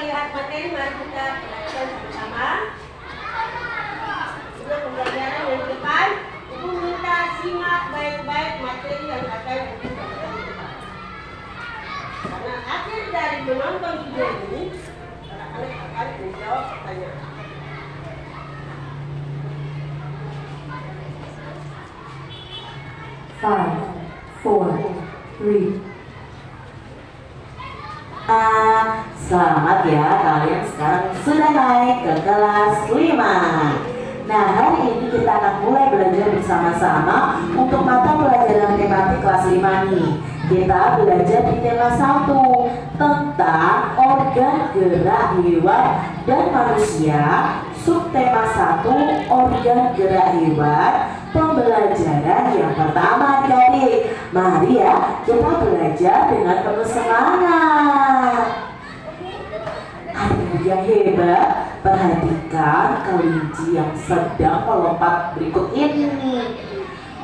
melihat materi, mari kita perhatikan bersama. Untuk pembelajaran yang depan, Ibu minta simak baik-baik materi yang akan Ibu sampaikan di depan. Karena akhir dari menonton video ini, anak-anak akan menjawab pertanyaan. 5, 4, 3. Selamat ya, kalian sekarang sudah naik ke kelas 5. Nah, hari ini kita akan mulai belajar bersama-sama untuk mata pelajaran tematik kelas 5 nih. Kita belajar di tema 1 tentang organ gerak hewan dan manusia. Subtema 1 organ gerak hewan. Pembelajaran yang pertama adik-adik. Mari ya kita belajar dengan penuh semangat. Adik yang hebat, perhatikan kelinci yang sedang melompat berikut ini.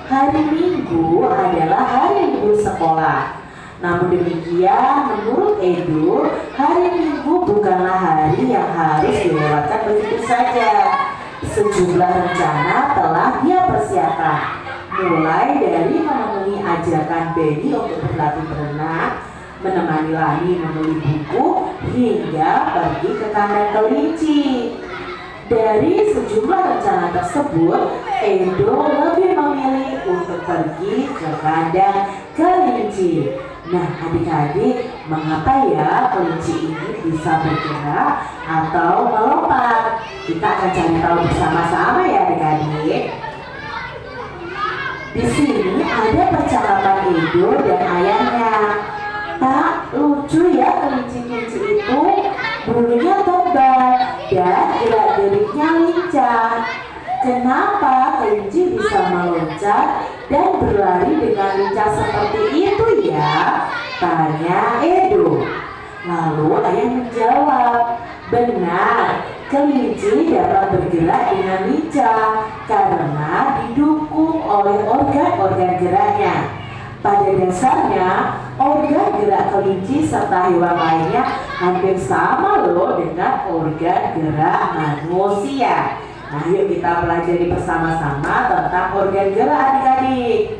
Hari Minggu adalah hari libur sekolah. Namun demikian, menurut Edo, hari Minggu bukanlah hari yang harus dilewatkan begitu saja. Sejumlah rencana telah dia persiapkan, mulai dari memenuhi ajakan Benny untuk berlatih berenang, menemani Lani membeli buku, hingga pergi ke kandang kelinci. Dari sejumlah rencana tersebut, Edo lebih memilih untuk pergi ke kandang kelinci. Nah, adik-adik, mengapa ya kelinci ini bisa bergerak atau melompat? Kita akan cari tahu bersama-sama ya adik-adik. Di sini ada percakapan Edo dan ayahnya. Tak lucu ya kelinci-kelinci itu, bulunya tebal dan gerak-geriknya lincah. Kenapa kelinci bisa meloncat dan berlari dengan lincah seperti itu ya? Tanya Edo. Lalu ayah menjawab, benar, kelinci dapat bergerak dengan lincah karena didukung oleh organ-organ geraknya. Pada dasarnya, organ gerak kelinci serta hewan lainnya hampir sama loh dengan organ gerak manusia. Nah, yuk kita pelajari bersama-sama tentang organ gerak adik-adik.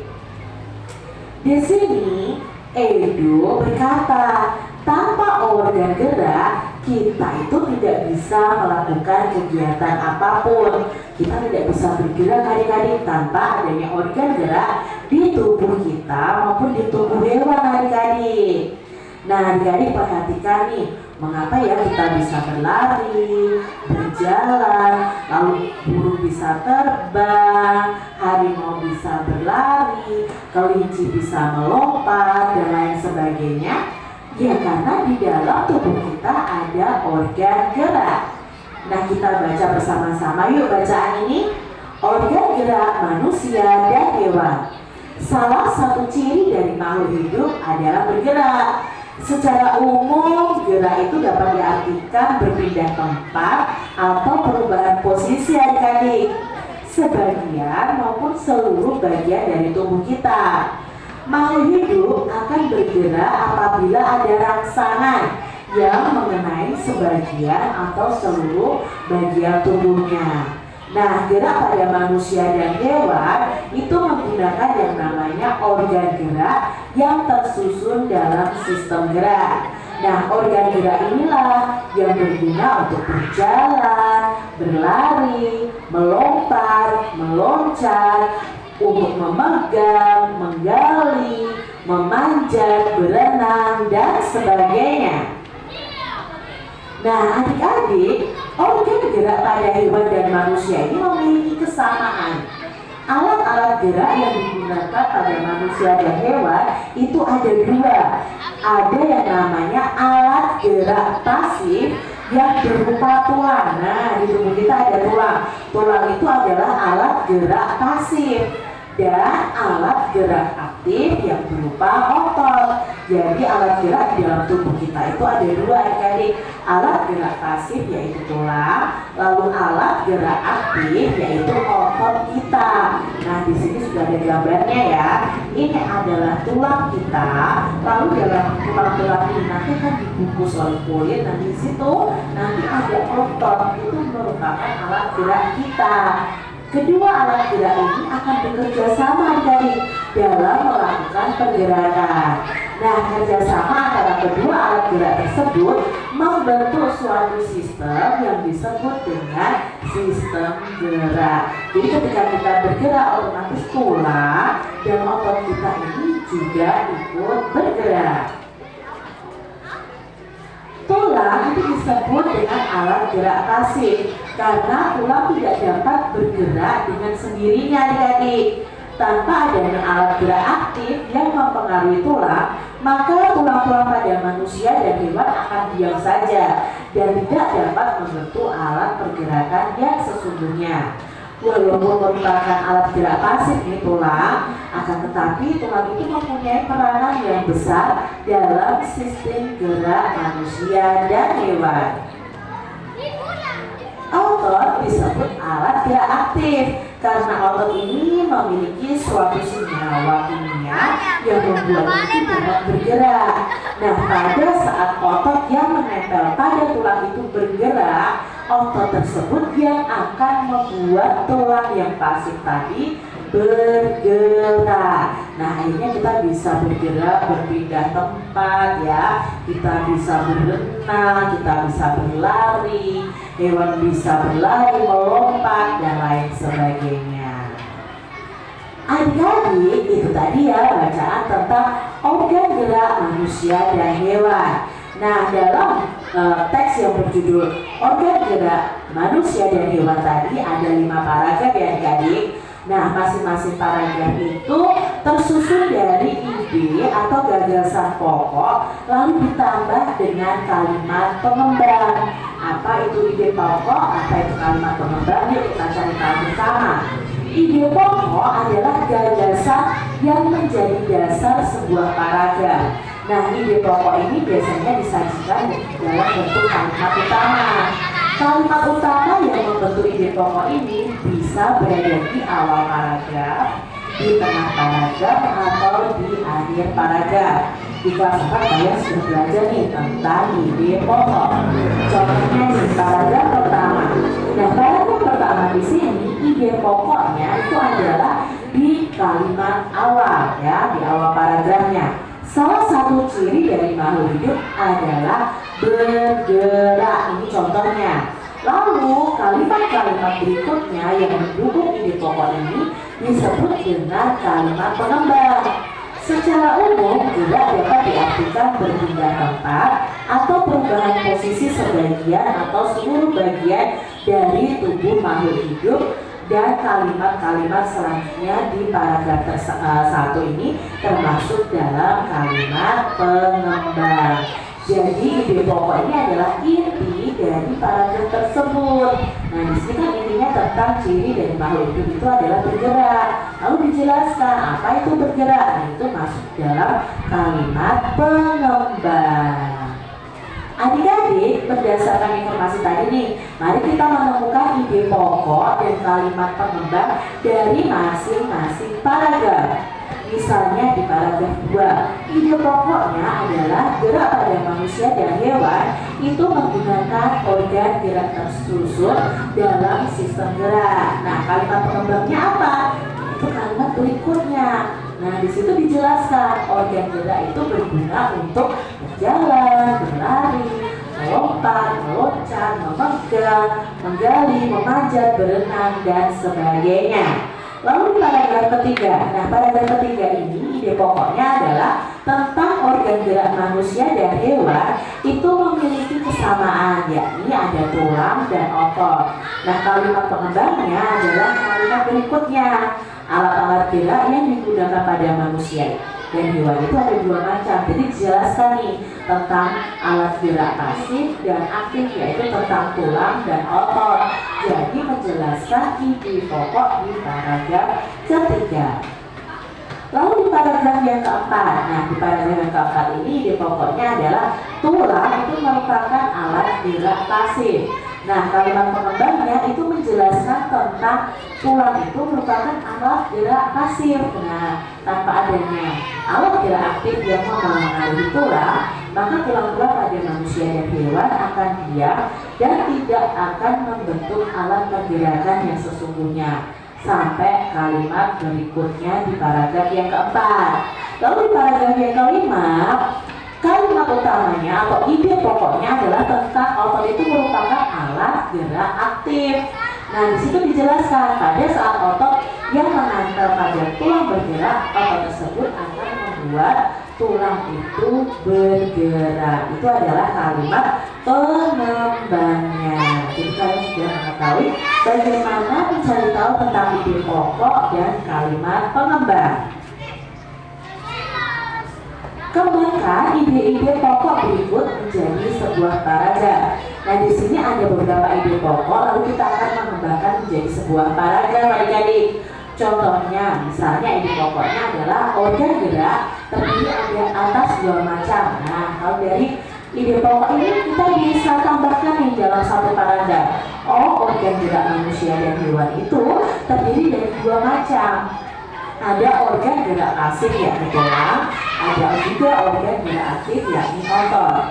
Di sini, Edo berkata, tanpa organ gerak, kita itu tidak bisa melakukan kegiatan apapun. Kita tidak bisa bergerak adik-adik tanpa adanya organ gerak di tubuh kita maupun di tubuh hewan adik-adik. Nah, adik-adik perhatikan nih, mengapa ya kita bisa berlari, berjalan, lalu burung bisa terbang, harimau bisa berlari, kelinci bisa melompat, dan lain sebagainya. Ya, karena di dalam tubuh kita ada organ gerak. Nah, kita baca bersama-sama yuk bacaan ini. Organ gerak manusia dan hewan. Salah satu ciri dari makhluk hidup adalah bergerak. Secara umum, gerak itu dapat diartikan berpindah tempat atau perubahan posisi adik-adik, sebagian maupun seluruh bagian dari tubuh kita. Makhluk hidup akan bergerak apabila ada rangsangan yang mengenai sebagian atau seluruh bagian tubuhnya. Nah, gerak pada manusia dan hewan itu menggunakan yang namanya organ gerak yang tersusun dalam sistem gerak. Nah, organ gerak inilah yang berguna untuk berjalan, berlari, melompat, meloncat, untuk memegang, menggali, memanjat, berenang, dan sebagainya. Nah, adik-adik, organ gerak pada hewan dan manusia ini memiliki kesamaan. Alat-alat gerak yang digunakan pada manusia dan hewan itu ada dua. Ada yang namanya alat gerak pasif yang berupa tulang. Nah, di tubuh kita ada tulang. Tulang itu adalah alat gerak pasif. Dan alat gerak aktif aktif yang berupa otot. Jadi alat gerak di dalam tubuh kita itu ada dua adik-adik. Alat gerak pasif yaitu tulang, lalu alat gerak aktif yaitu otot kita. Nah di sini sudah ada gambarnya ya. Ini adalah tulang kita. Lalu dalam tulang-tulang ini nanti akan dibungkus oleh kulit. Dan di situ nanti ada otot, itu merupakan alat gerak kita. Kedua alat gerak ini akan bekerja sama adik-adik dalam melakukan pergerakan. Nah, kerjasama antara kedua alat gerak tersebut membentuk suatu sistem yang disebut dengan sistem gerak. Jadi ketika kita bergerak, otomatis tulang dan otot kita ini juga ikut bergerak. Tulang itu disebut dengan alat gerak pasif karena tulang tidak dapat bergerak dengan sendirinya adik-adik. Tanpa adanya alat gerak aktif yang mempengaruhi tulang, maka tulang-tulang pada manusia dan hewan akan diam saja dan tidak dapat membentuk alat pergerakan yang sesungguhnya. Walaupun merupakan alat gerak pasif ini tulang, akan tetapi tulang itu mempunyai peranan yang besar dalam sistem gerak manusia dan hewan. Otot disebut alat gerak aktif karena otot ini memiliki suatu senyawa kimia yang membuat itu dapat bergerak. Nah, pada saat otot yang menempel pada tulang itu bergerak, otot tersebut yang akan membuat tulang yang pasif tadi bergerak. Nah, akhirnya kita bisa bergerak, berpindah tempat ya. Kita bisa berenang, kita bisa berlari, hewan bisa berlari, melompat dan lain sebagainya. Adik-adik, itu tadi ya bacaan tentang organ gerak manusia dan hewan. Nah, dalam teks yang berjudul organ gerak manusia dan hewan tadi ada 5 paragraf ya adik-adik. Nah, masing-masing paragraf itu tersusun dari ide atau gagasan pokok, lalu ditambah dengan kalimat pengembang. Apa itu ide pokok? Apa itu kalimat pengembang? Yuk kita cari tahu bersama. Ide pokok adalah gagasan yang menjadi dasar sebuah paragraf. Nah, ide pokok ini biasanya disajikan dalam bentuk kalimat utama. Kalimat utama yang membentuk ide pokok ini bisa berada di awal paragraf, di tengah paragraf, atau di akhir paragraf. Di kelas 4 kalian sudah belajar nih tentang ide pokok. Contohnya di paragraf pertama. Nah, paragraf pertama di sini ide pokoknya itu adalah di kalimat awal ya, di awal paragrafnya. Salah satu ciri dari makhluk hidup adalah bergerak. Ini contohnya. Lalu kalimat-kalimat berikutnya yang mendukung ide pokok ini disebut dengan kalimat pengembang. Secara umum, gerak dapat diartikan berpindah tempat atau perubahan posisi sebagian atau seluruh bagian dari tubuh makhluk hidup. Dan kalimat-kalimat selanjutnya di paragraf 1 ini termasuk dalam kalimat pengembang. Jadi ide pokok ini adalah inti dari paragraf tersebut. Nah, di sini kan intinya tentang ciri dari makhluk hidup itu adalah bergerak. Lalu dijelaskan apa itu bergerak. Nah, itu masuk dalam kalimat pengembang. Adik-adik, berdasarkan informasi tadi nih, mari kita menemukan ide pokok dan kalimat pengembang dari masing-masing paragraf. Misalnya di paragraf 2, ide pokoknya adalah gerak pada manusia dan hewan itu menggunakan organ gerak tersusun dalam sistem gerak. Nah, kalimat pengembangnya apa? Itu kalimat berikutnya. Nah, di situ dijelaskan organ gerak itu berguna untuk berjalan, berlari, melompat, meloncat, memegang, menggali, memanjat, berenang, dan sebagainya. Lalu paragraf ketiga. Nah, paragraf ketiga ini ide pokoknya adalah tentang organ gerak manusia dan hewan itu memiliki kesamaan, yakni ada tulang dan otot. Nah, kalimat pengembangnya adalah kalimat berikutnya. Alat-alat gerak yang digunakan pada manusia dan hewan itu ada 2 macam. Jadi dijelaskan nih tentang alat gerak pasif dan aktif, yaitu tentang tulang dan otot. Jadi menjelaskan ide pokok di paragraf ketiga. Lalu di paragraf yang keempat, nah di paragraf yang keempat ini ide pokoknya adalah tulang itu merupakan alat gerak pasif. Nah, kalimat pengembangnya itu menjelaskan tentang tulang itu merupakan alat gerak pasif. Nah, tanpa adanya alat gerak aktif yang mempengaruhi tulang, maka tulang-tulang pada manusia dan hewan akan diam dan tidak akan membentuk alat pergerakan yang sesungguhnya. Sampai kalimat berikutnya di paragraf yang keempat. Lalu di paragraf yang kelima, kalimat utamanya atau ide pokoknya adalah tentang otot itu merupakan alat gerak aktif. Nah, di situ dijelaskan pada saat otot yang menempel pada tulang bergerak, otot tersebut akan membuat tulang itu bergerak. Itu adalah kalimat pengembangnya. Jadi kalian sudah mengetahui bagaimana mencari tahu tentang ide pokok dan kalimat pengembang. Kembangkan ide-ide pokok berikut menjadi sebuah paragraf. Nah, di sini ada beberapa ide pokok, lalu kita akan mengembangkan menjadi sebuah paragraf, adik-adik. Contohnya, misalnya ide pokoknya adalah organ gerak terdiri ada atas dua macam. Nah, kalau dari ide pokok ini kita bisa tambahkan nih dalam satu paragraf. Oh, organ gerak manusia dan hewan itu terdiri dari dua macam. Ada organ gerak pasif yakni tulang, ada juga organ gerak aktif yakni otot.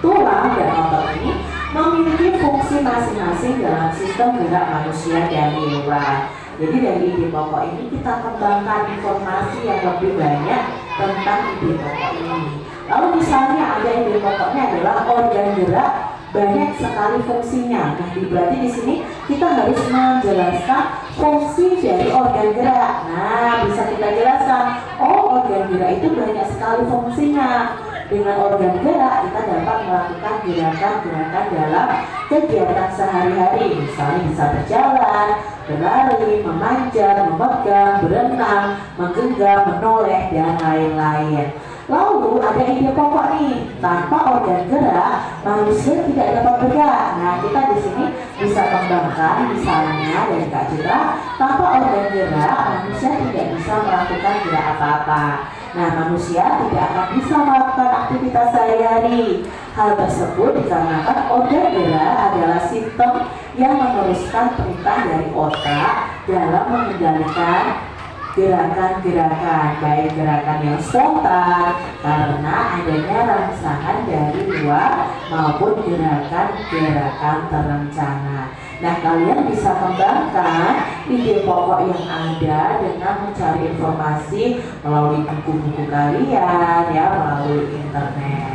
Tulang dan otot ini memiliki fungsi masing-masing dalam sistem gerak manusia dan hewan. Jadi dari ide pokok ini kita kembangkan informasi yang lebih banyak tentang ide pokok ini. Lalu misalnya ada ide pokoknya adalah organ gerak banyak sekali fungsinya. Nah, berarti di sini kita harus menjelaskan fungsi dari organ gerak. Nah, bisa kita jelaskan, oh organ gerak itu banyak sekali fungsinya. Dengan organ gerak kita dapat melakukan gerakan-gerakan dalam kegiatan sehari-hari. Misalnya bisa berjalan, berlari, memanjat, memegang, berenang, menggenggam, menoleh, dan lain-lain. Lalu ada ide pokok nih, tanpa organ gerak manusia tidak dapat bergerak. Nah, kita di sini bisa kembangkan misalnya dari Kak Citra, tanpa organ gerak manusia tidak bisa melakukan gerak apa-apa. Nah, manusia tidak akan bisa melakukan aktivitas sehari-hari. Hal tersebut dikarenakan organ gerak adalah sistem yang meneruskan perintah dari otak dalam mengendalikan gerakan-gerakan, baik gerakan yang spontan karena adanya rangsangan dari luar maupun gerakan-gerakan terencana. Nah, kalian bisa kembangkan ide pokok yang ada dengan mencari informasi melalui buku-buku kalian, ya, melalui internet.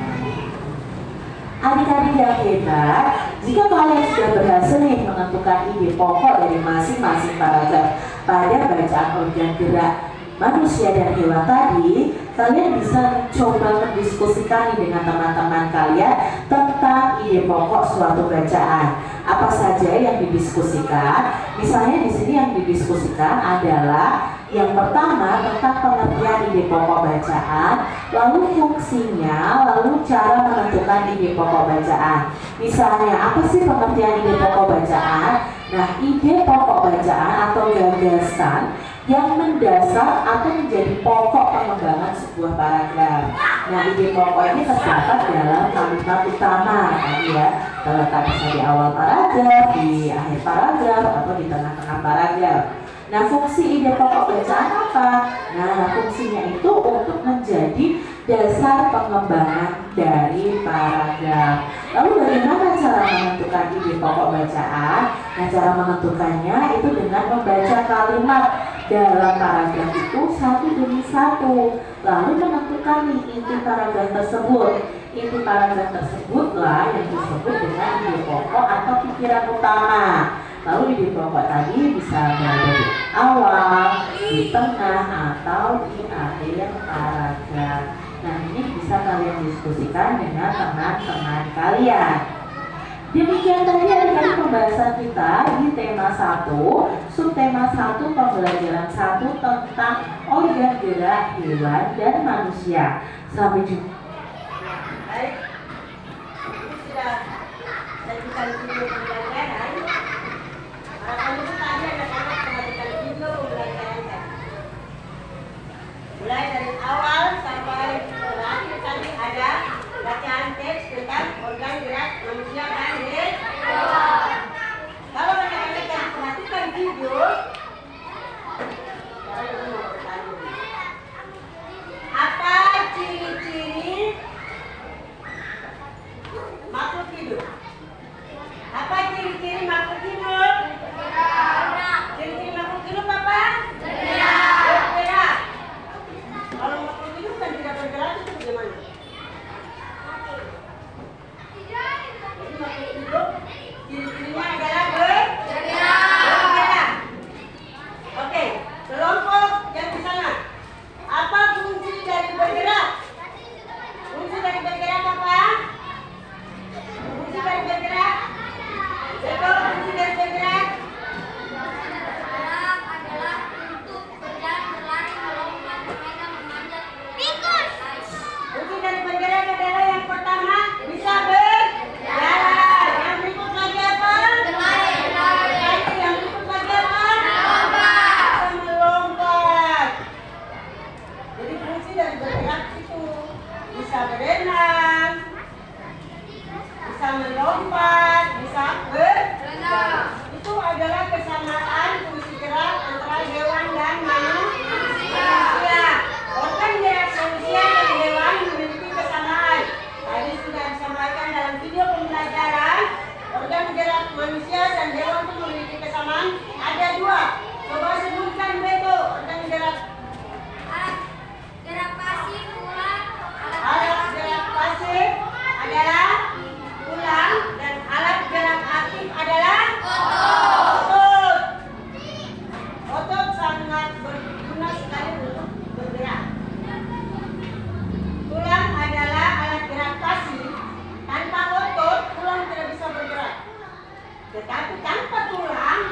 Adik-adik yang hebat, jika kalian sudah berhasil nih menentukan ide pokok dari masing-masing paragraf pada bacaan organ gerak manusia dan hewan tadi, kalian bisa coba mendiskusikan dengan teman-teman kalian tentang ide pokok suatu bacaan. Apa saja yang didiskusikan? Misalnya di sini yang didiskusikan adalah yang pertama tentang pengertian ide pokok bacaan, lalu fungsinya, lalu cara menentukan ide pokok bacaan. Misalnya, apa sih pengertian ide pokok bacaan? Nah, ide pokok bacaan atau gagasan yang mendasar atau menjadi pokok pengembangan sebuah paragraf. Nah, ide pokok ini terdapat dalam kalimat utama tadi ya, terletak bisa di awal paragraf, di akhir paragraf, atau di tengah-tengah paragraf. Nah, fungsi ide pokok bacaan apa? Nah, fungsinya itu untuk menjadi dasar pengembangan dari paragraf. Lalu bagaimana cara menentukan ide pokok bacaan? Nah, cara menentukannya itu dengan membaca kalimat dalam paragraf itu satu demi satu, lalu menentukan inti paragraf tersebut. Inti paragraf tersebutlah yang disebut dengan ide pokok atau pikiran utama. Lalu ide pokok tadi bisa berada di awal, di tengah, atau di akhir paragraf. Nah, ini bisa kalian diskusikan dengan teman-teman kalian. Demikian tadi adik-adik pembahasan kita di tema 1, subtema 1, pembelajaran 1 tentang organ gerak hewan dan manusia. Sampai jumpa. Baik, ini sudah kita video pembelajaran. Harapan itu tadi anak-anak perhatikan video pembelajaran tadi. Mulai dari awal sampai terakhir tadi ada bacaan teks tentang organ gerak manusia dan hewan. Kalau anak-anak yang perhatikan video, apa ciri-ciri makhluk hidup? Apa ciri-ciri makhluk hidup? Ciri-ciri makhluk hidup apa? Bergerak. Kalau makhluk hidup kan tidak bergerak itu bagaimana? Jadi makhluk hidup ciri-cirinya adalah bergerak. Oke, kelompok yang di sana. Apa fungsi dari bergerak? Fungsi dari bergerak apa? Fungsi dari bergerak? Apa fungsi dari bergerak? Fungsi dari bergerak adalah yang pertama bisa berjalan. Yang berikut lagi apa? Yang berikut lagi apa? Bisa melompat. Jadi fungsi dari bergerak itu bisa berenang, bisa melompat, bisa berjalan. Itu adalah kesamaan fungsi gerak antara hewan dan manusia. Organ gerak manusia dan hewan memiliki kesamaan. Tadi sudah disampaikan dalam video pembelajaran, organ gerak manusia dan hewan itu memiliki kesamaan. Ada dua. Coba sebutkan Beto organ gerak. Alat gerak pasif adalah tulang dan alat gerak aktif adalah otot. Otot sangat berguna sekali untuk bergerak. Tulang adalah alat gerak pasif. Tanpa otot, tulang tidak bisa bergerak. Tetapi tanpa tulang,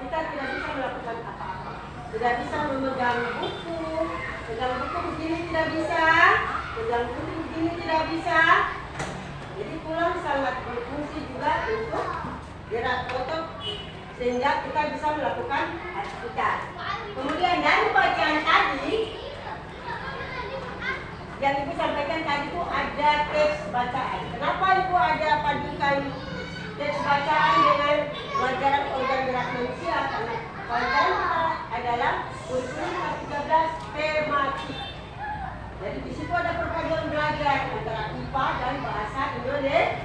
kita tidak bisa melakukan apa-apa. Tidak bisa memegang buku. Pegang buku begini tidak bisa. Pegang buku begini tidak bisa. Jadi tulang sangat berfungsi juga untuk gerak otot sehingga kita bisa melakukan aktivitas. Kemudian dari bacaan tadi yang Ibu sampaikan tadi itu ada teks bacaan. Kenapa Ibu ada padukan teks bacaan dengan pelajaran organ gerak manusia? Karena pelajaran kita adalah kurikulum 13 tematik. Jadi di situ ada perpaduan belajar antara IPA dan bahasa Indonesia.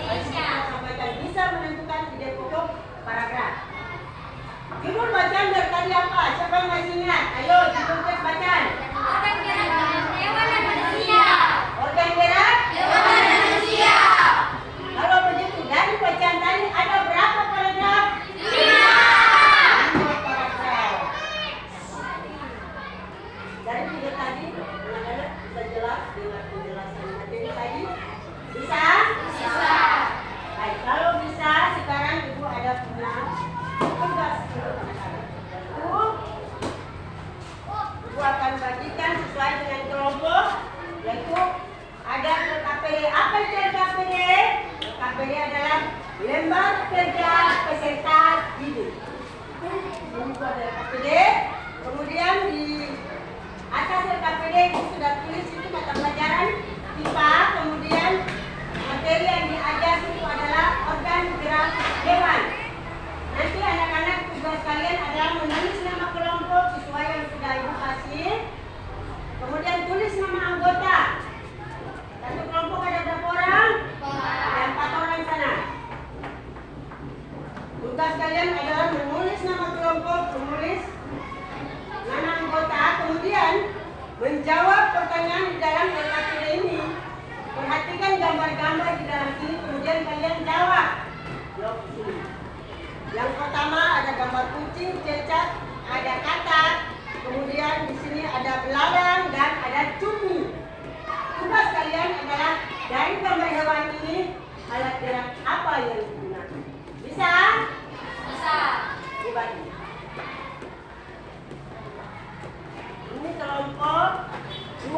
Kita sampaikan bisa menentukan ide pokok paragraf. Judul bacaan dari tadi apa? Siapa yang masih ingat? Ayo judul teks bacaan. Organ gerak hewan dan manusia. Organ gerak hewan dan manusia. Kalau begitu dari bacaan tadi ada berapa paragraf? 5 paragraf. Dari video tadi anak-anak bisa jelas dengan penjelasan materi tadi? Bisa? Bisa. Baik, kalau bisa sekarang Ibu ada punya tugas untuk anak-anak. Ibu akan bagikan sesuai dengan kelompok, yaitu ada LKPD. Apa itu LKPD? LKPD adalah lembar kerja peserta didik. Ini ada LKPD. Kemudian di atas LKPD itu sudah tulis itu mata pelajaran IPA. Kemudian materi yang diajar itu adalah organ gerak hewan. Nanti anak-anak tugas kalian adalah menulis nama kelompok sesuai yang sudah Ibu kasih. Kemudian tulis nama anggota. Satu kelompok ada berapa orang? Ada 4 orang sana. Tugas kalian adalah menulis nama kelompok, menulis nama anggota, kemudian menjawab pertanyaan di dalam LKPD ini. Perhatikan gambar-gambar di dalam sini, kemudian kalian jawab. Jawab di sini. Yang pertama ada gambar kucing, cecak, ada katak, kemudian di sini ada belalang dan ada cumi. Tugas kalian adalah dari gambar hewan ini alat gerak apa yang digunakan? Bisa? Bisa. Dibagi. Ini kelompok 2.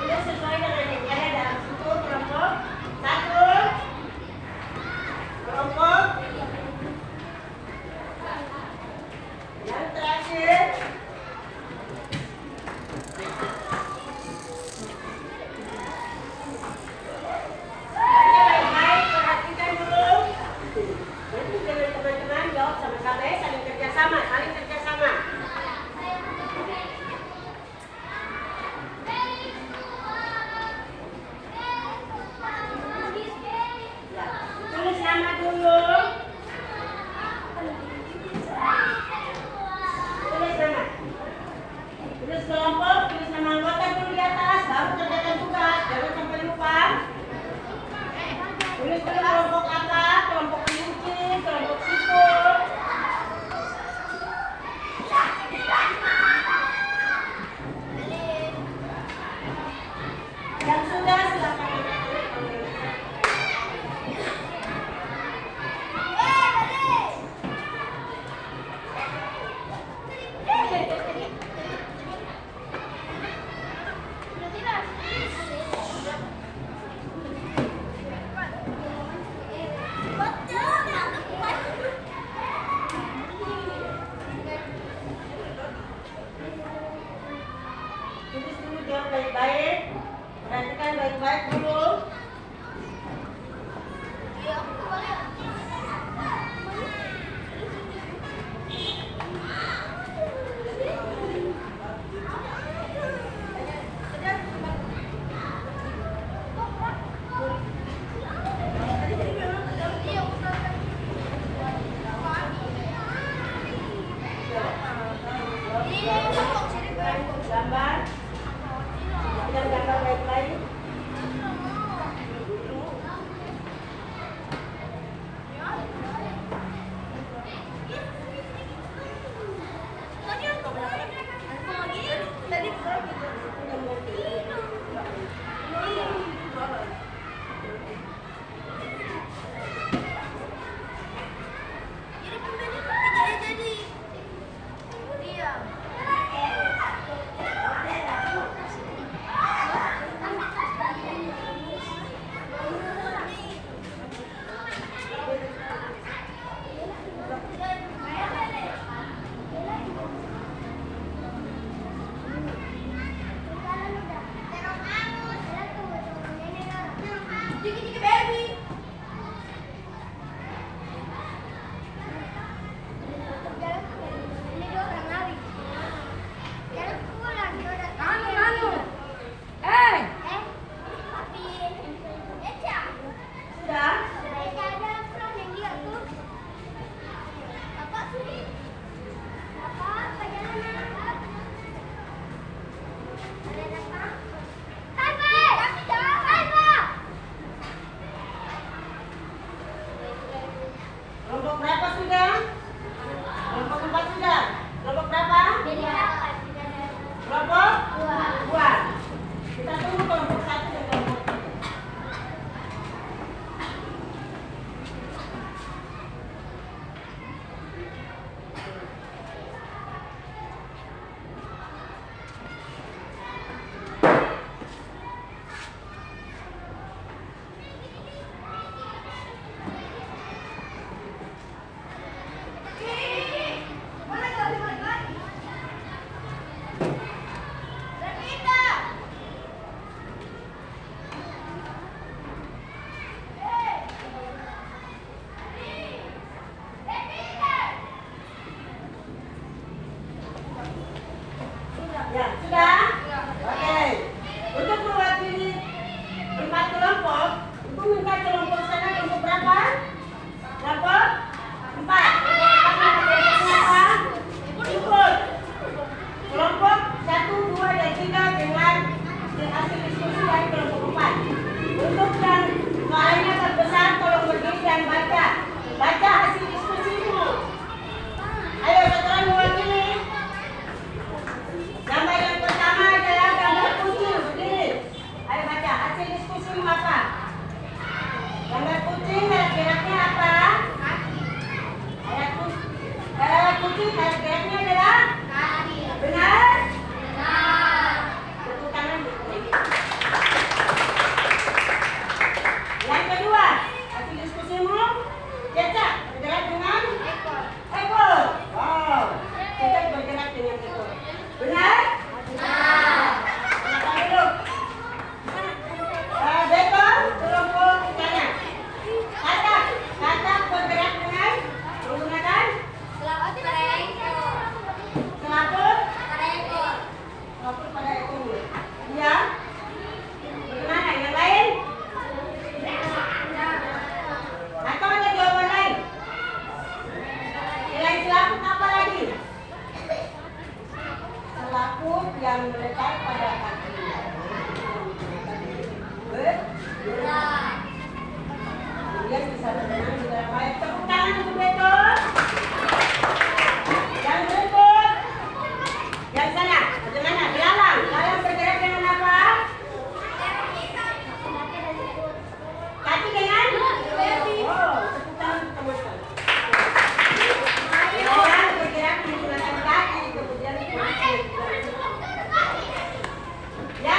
Ini sesuai dengan yang ada dalam situ. Kelompok 1. Kelompok yang terakhir Tulis dulu kelompok apa? Kelompok kelinci, kelompok siput. Yang sudah silakan anak-anak panggil. Tulis dulu jawab baik-baik. Perhatikan baik-baik dulu. Gambar. Yang gambar baik-baik. kemudian bisa berenang juga baik. Tepuk tangan untuk Beto. Yang berikut, yang sana, bagaimana? Belalang. Belalang bergerak dengan apa? Kaki dengan? Oh, tepuk tangan untuk teman-teman. Belalang bergerak menggunakan kaki, kemudian yang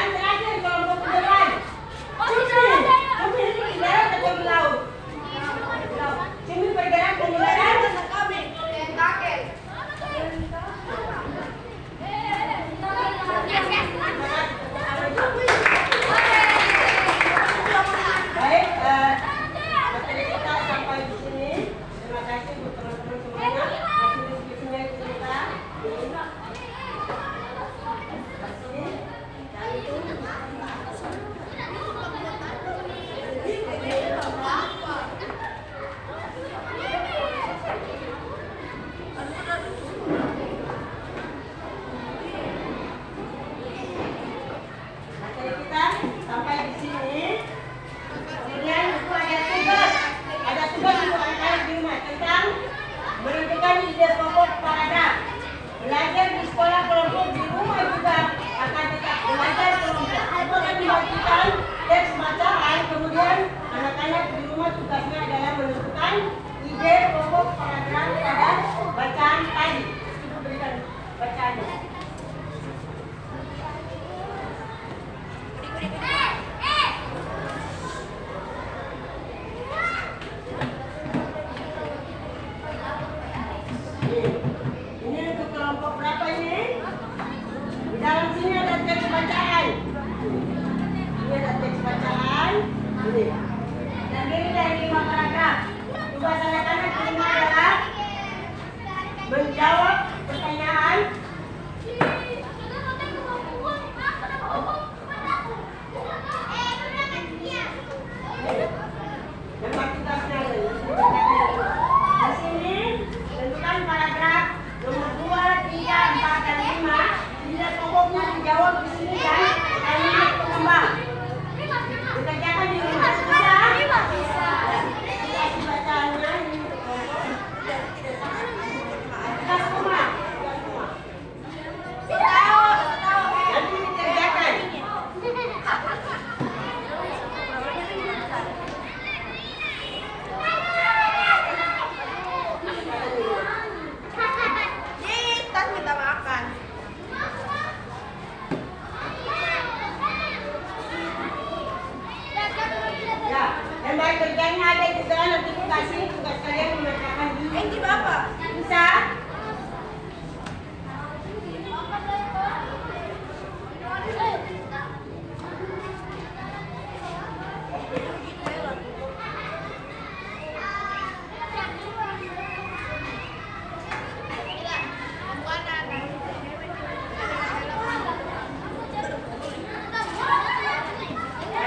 terakhir kelompok kedepan. Cumi di darat atau di laut? Cumi bergerak di darat. Baik, materi kita sampai di sini. Terima kasih untuk teman-teman semuanya. Masih diskusinya kita. Materi kita sampai di sini. Kemudian itu ada tugas untuk anak-anak di rumah tentang menentukan ide pokok paragraf. Belajar di sekolah kelompok, di rumah juga akan tetap belajar kelompok. Itu akan dibagikan teks bacaan, kemudian anak-anak di rumah tugasnya adalah menentukan ide pokok paragraf pada bacaan tadi. Ibu berikan bacaannya. Ini untuk kelompok berapa ini? Di dalam sini ada teks bacaan. Ini ada teks bacaan. Ini. Terdiri dari 5 paragraf. Tugas anak-anak ini adalah menjawab pertanyaan. Nomor tugasnya ada. Di sini tentukan paragraf nomor 2, 3, 4, dan 5. Ide pokoknya dijawab di sini dan kalimat pengembang. Dikerjakan di rumah. Bisa? Kasih bacaannya ini untuk kelompok. Tugas rumah. Nanti dikerjakan. Ya, dan baik kerjanya ada juga nanti aku kasih tugas kalian memecahkan di. Bisa?